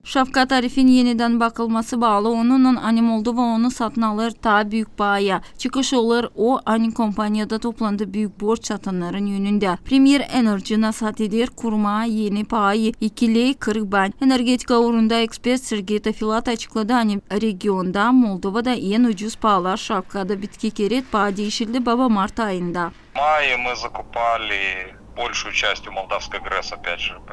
Şafka tarifin yeniden bakılması bağlı onunla ani Moldova onu satın alır daha büyük bağıya. Çıkış olur o ani kompaniyada toplandı büyük borç satanların yönünde. Premier Enerji nasat eder kurma yeni payı 2,40 Energetika uğrunda ekspert Sergey Tafilat açıkladı. Hani regionda Moldova'da en ucuz pahalar Şafka'da bitki keret paha değişildi baba Mart ayında. В мае мы закупали большую частью молдавской ГРЭС, опять же, по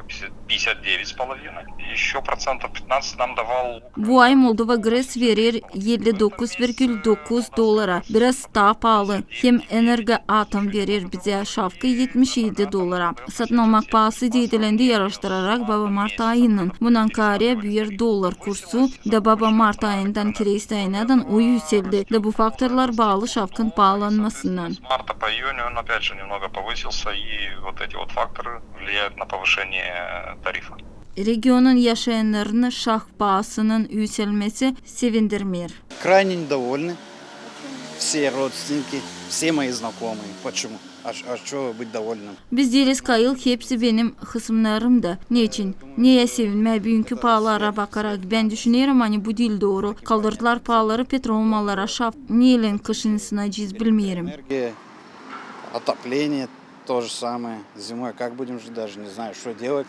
59,5. Еще процентов 15 нам давал. Bu ay Moldova GRES verir $59,9. Biraz daha pahalı. Hem Energa Atom verir bize Şafka $77. Satın almak pahası deydilendi yarıştırarak baba Mart ayının. Bundan kare büyür dolar kursu da baba Mart ayından kireist ayından o yükseldi. Da bu faktörler bağlı Şafkın pahalanmasından. С марта по июнь он опять же немного повысился, и вот эти вот факторы влияют на повышение тарифа. Regionun yaşayanlarını şah pahasının yükselmesi sevindirmiyor. Крайне недовольны. Все родственники, все мои знакомые. Почему? А что быть довольным? Biz değiliz kayıl, hepsi benim kısımlarımda. Niçin? Niye sevinme? Bugünkü pahalara bakarak ben düşünüyorum hani bu değil doğru. Kaldırdılar pahaları petrol mallara şaf. Niye kışın ciz bilmiyorum. Энергия, отопление, то же самое. Зимой как будем жить, даже не знаю, что делать.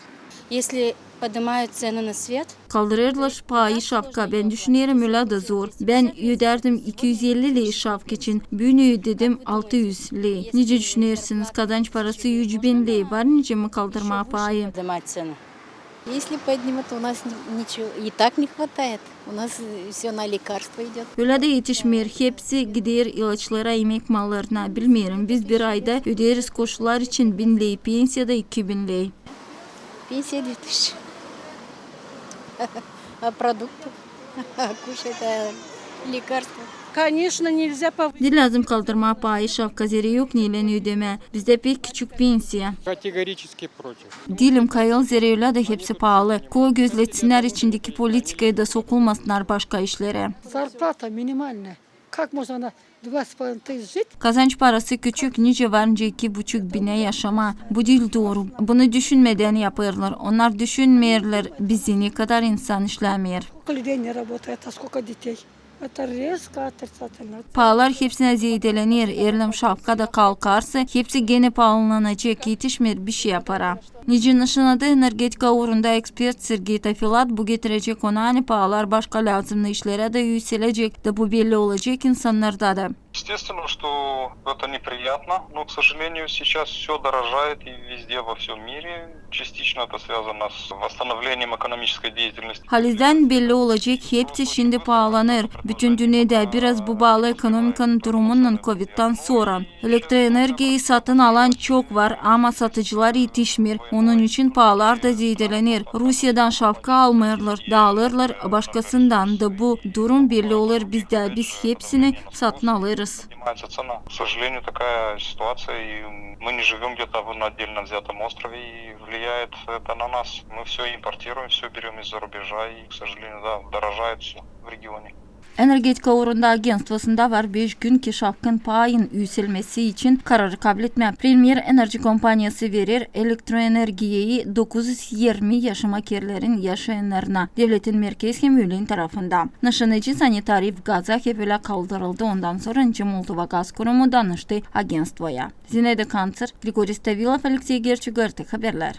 Если поднимают цены на свет, Kaldırırlar payı şafka. Ben düşünüyorum öyle de zor. Ben öderdim 250 lira şafk için. Bugün ödedim 600 lira. Nice düşünürsünüz? Kazanç parası 100.000 lira. Var nice mi kaldırma payı? поднимать цены. Если поднимут, у нас ничего и так не хватает. У нас все на лекарства идет. Öyle de yetişmiyor. Hepsi gider ilaçlara, yemek mallarına. Bilmiyorum. Biz bir ayda öderiz koşullar için 1000 lira. Pensiyada 2000 lira. Пенсия 2000. А продукты? Кушать, лекарства. Конечно, нельзя повысить. Ne lazım kaldırma payı şafka zeri yok neyle ödeme. Bizde pek küçük pensiya. Категорически против. Dilim kayıl zeri öyle de hepsi pahalı. Koy gözletsinler içindeki politikaya da sokulmasınlar başka işlere. Зарплата минимальная. Как можно на 2,5 тысяч жить? Kazanç parası küçük, nice varınca 2,5 bine yaşama. Bu değil doğru. Bunu düşünmeden yapıyorlar. Onlar düşünmüyorlar bizi ne kadar insan işlemiyor. Сколько людей не работает, а сколько детей? Это резко отрицательно. Pahalar hepsine zedelenir. Erlim şapka da kalkarsa hepsi gene pahalanacak. Yetişmir bir şey yapara. Nice nişanadı energetika uğrunda ekspert Sergey Tafilat bu getirecek ona hani pahalar başka lazımlı işlere de yükselecek. Da bu belli olacak insanlarda da. Естественно, что это неприятно, но, к сожалению, сейчас все дорожает и везде во всем мире. Частично это связано с восстановлением экономической деятельности. Halizden belli olacak hepsi şimdi pahalanır. Bütün dünyada biraz bu bağlı ekonomikanın durumunun Covid'den sonra. Elektroenerjiyi satın alan çok var ama satıcılar yetişmiyor. Onun için pahalar da zedelenir. Rusya'dan şafka almıyorlar, dağılırlar başkasından da bu durum belli olur bizde. Biz hepsini satın alırız. Поднимается цена. К сожалению, такая ситуация, и мы не живем где-то на отдельно взятом острове, и влияет это на нас. Мы все импортируем, все берем из-за рубежа, и, к сожалению, да, дорожает все в регионе. Energetika uğrunda agentvasında var 5 gün ki şafkın payın yükselmesi için kararı kabul etme. Premier Enerji Kompanyası verir elektroenerjiyi 920 yaşamak yerlerin yaşayanlarına. Devletin merkez hemülün tarafında. Nişanıcı sanitarif gaza hepele kaldırıldı. Ondan sonra Moldova Gaz Kurumu danıştı agentvoya. Zineda Kancer, Grigori Stavilov, Alexey Gerçugörtü haberler.